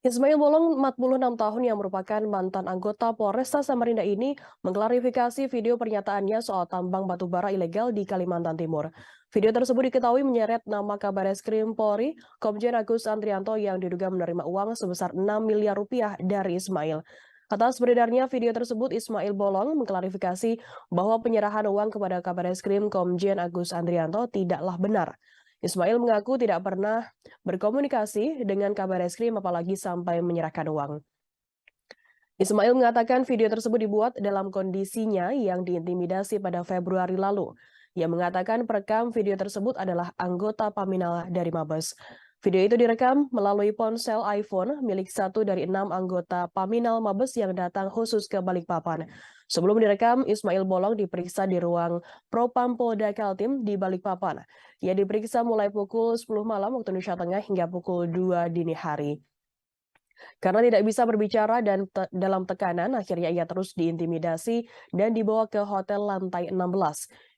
Ismail Bolong, 46 tahun yang merupakan mantan anggota Polresta Samarinda ini mengklarifikasi video pernyataannya soal tambang batubara ilegal di Kalimantan Timur. Video tersebut diketahui menyeret nama Kabareskrim Polri, Komjen Agus Andrianto yang diduga menerima uang sebesar 6 miliar rupiah dari Ismail. Atas beredarnya video tersebut, Ismail Bolong mengklarifikasi bahwa penyerahan uang kepada Kabareskrim Komjen Agus Andrianto tidaklah benar. Ismail mengaku tidak pernah berkomunikasi dengan Kabareskrim apalagi sampai menyerahkan uang. Ismail mengatakan video tersebut dibuat dalam kondisinya yang diintimidasi pada Februari lalu. Ia mengatakan perekam video tersebut adalah anggota Paminal dari Mabes. Video itu direkam melalui ponsel iPhone milik satu dari 6 anggota Paminal Mabes yang datang khusus ke Balikpapan. Sebelum direkam, Ismail Bolong diperiksa di ruang Propam Polda Kaltim di Balikpapan. Ia diperiksa mulai pukul 10 malam waktu Indonesia Tengah hingga pukul 2 dini hari. Karena tidak bisa berbicara dan dalam tekanan, akhirnya ia terus diintimidasi dan dibawa ke hotel lantai 16.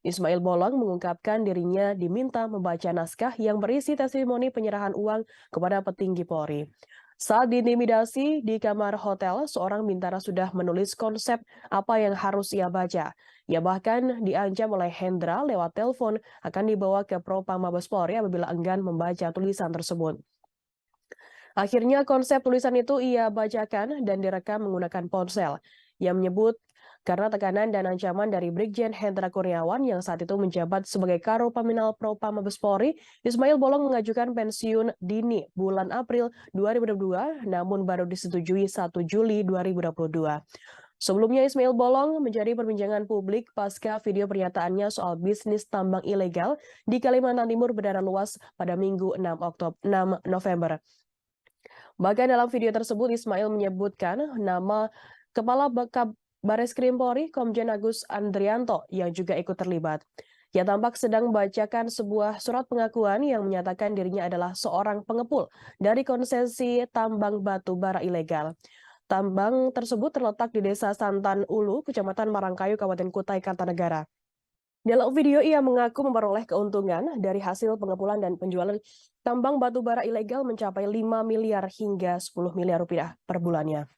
Ismail Bolong mengungkapkan dirinya diminta membaca naskah yang berisi testimoni penyerahan uang kepada petinggi Polri. Saat diintimidasi di kamar hotel, seorang bintara sudah menulis konsep apa yang harus ia baca. Ia bahkan diancam oleh Hendra lewat telepon akan dibawa ke Propam Mabes Polri apabila enggan membaca tulisan tersebut. Akhirnya konsep tulisan itu ia bacakan dan direkam menggunakan ponsel. Ia menyebut karena tekanan dan ancaman dari Brigjen Hendra Kurniawan yang saat itu menjabat sebagai Karo Paminal Propam Mabes Polri, Ismail Bolong mengajukan pensiun dini bulan April 2022 namun baru disetujui 1 Juli 2022. Sebelumnya Ismail Bolong menjadi perbincangan publik pasca video pernyataannya soal bisnis tambang ilegal di Kalimantan Timur beredar luas pada Minggu 6 November. Bahkan dalam video tersebut Ismail menyebutkan nama Kepala Bareskrim Polri Komjen Agus Andrianto yang juga ikut terlibat. Ia tampak sedang membacakan sebuah surat pengakuan yang menyatakan dirinya adalah seorang pengepul dari konsesi tambang batu bara ilegal. Tambang tersebut terletak di Desa Santan Ulu, Kecamatan Marangkayu, Kabupaten Kutai Kartanegara. Dalam video ia mengaku memperoleh keuntungan dari hasil pengepulan dan penjualan tambang batu bara ilegal mencapai 5 miliar hingga 10 miliar rupiah per bulannya.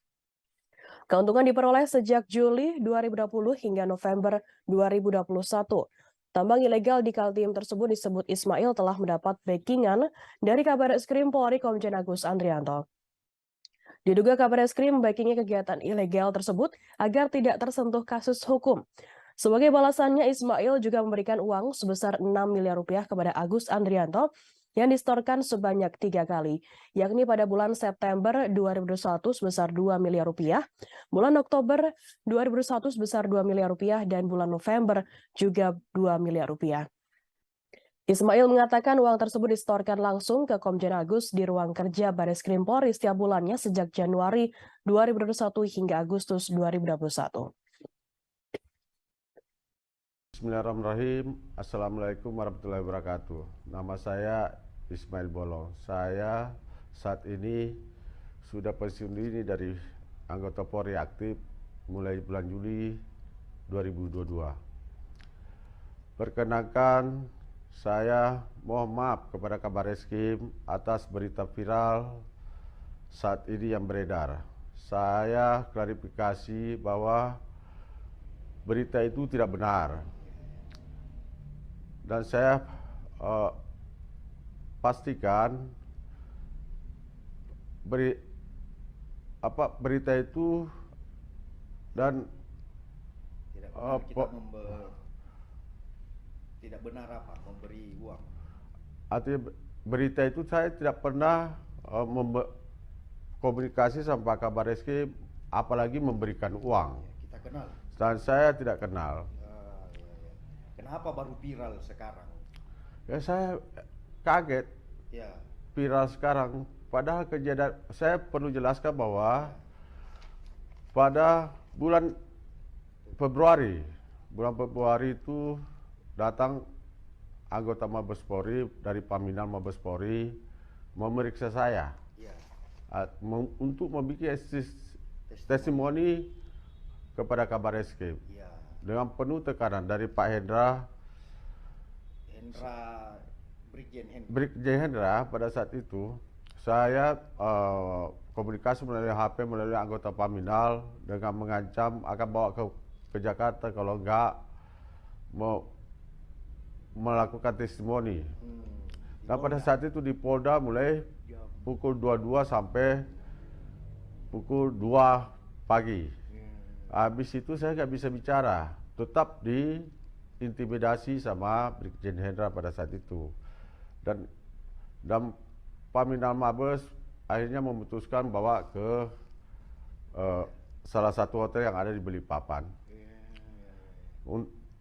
Keuntungan diperoleh sejak Juli 2020 hingga November 2021. Tambang ilegal di Kaltim tersebut disebut Ismail telah mendapat backingan dari Kabareskrim Polri Komjen Agus Andrianto. Diduga Kabareskrim membackingi kegiatan ilegal tersebut agar tidak tersentuh kasus hukum. Sebagai balasannya, Ismail juga memberikan uang sebesar 6 miliar rupiah kepada Agus Andrianto yang distorkan sebanyak 3 kali, yakni pada bulan September 2021 sebesar 2 miliar rupiah, bulan Oktober 2021 sebesar 2 miliar rupiah, dan bulan November juga 2 miliar rupiah. Ismail mengatakan uang tersebut distorkan langsung ke Komjen Agus di ruang kerja Bareskrim Polri setiap bulannya sejak Januari 2021 hingga Agustus 2021. Bismillahirrahmanirrahim. Assalamualaikum warahmatullahi wabarakatuh. Nama saya Ismail Bolong. Saya saat ini sudah pensiun dini dari anggota Polri aktif mulai bulan Juli 2022. Perkenalkan, saya mohon maaf kepada Kabareskrim atas berita viral saat ini yang beredar. Saya klarifikasi bahwa berita itu tidak benar. Dan saya pastikan berita itu dan tidak benar kita tidak benar apa memberi uang. artinya berita itu saya tidak pernah komunikasi sama Kabareskrim, apalagi memberikan uang. Ya, kita kenal. Dan saya tidak kenal. Ya. Kenapa baru viral sekarang? Ya saya kaget Ya. viral sekarang. Padahal kejadian, saya perlu jelaskan bahwa pada bulan Februari itu datang anggota Mabes Polri dari Paminal Mabes Polri memeriksa saya Ya. untuk membuat testimoni kepada Kabareskrim. Ya. Dengan penuh tekanan dari Pak Hendra, Brigjen Hendra. Brigjen Hendra pada saat itu saya komunikasi melalui HP melalui anggota Paminal dengan mengancam akan bawa ke Jakarta kalau enggak mau melakukan testimoni. Dan pada saat itu di Polda mulai pukul 22 sampai pukul 2 pagi. Habis itu saya nggak bisa bicara, tetap diintimidasi sama Brigjen Hendra pada saat itu. Dan Paminal Mabes akhirnya memutuskan bawa ke salah satu hotel yang ada di Balikpapan.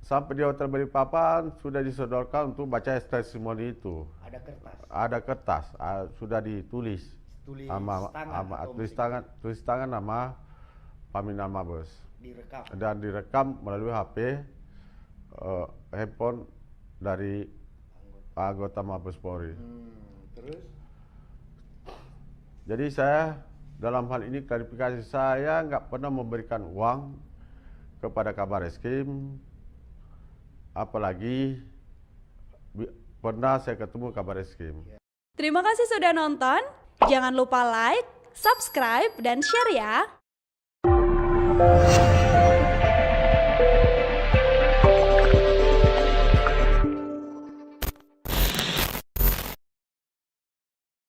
Sampai di hotel Balikpapan sudah disodorkan untuk baca testimoni itu. Ada kertas. Ada kertas, sudah ditulis. Tulis tangan nama Paminal Mabes. Direkam. Dan direkam melalui HP handphone dari anggota Mabes Polri. Terus? Jadi saya dalam hal ini klarifikasi, saya nggak pernah memberikan uang kepada Kabar Eskrim, apalagi pernah saya ketemu Kabar Eskrim. Terima kasih sudah nonton. Jangan lupa like, subscribe, dan share ya.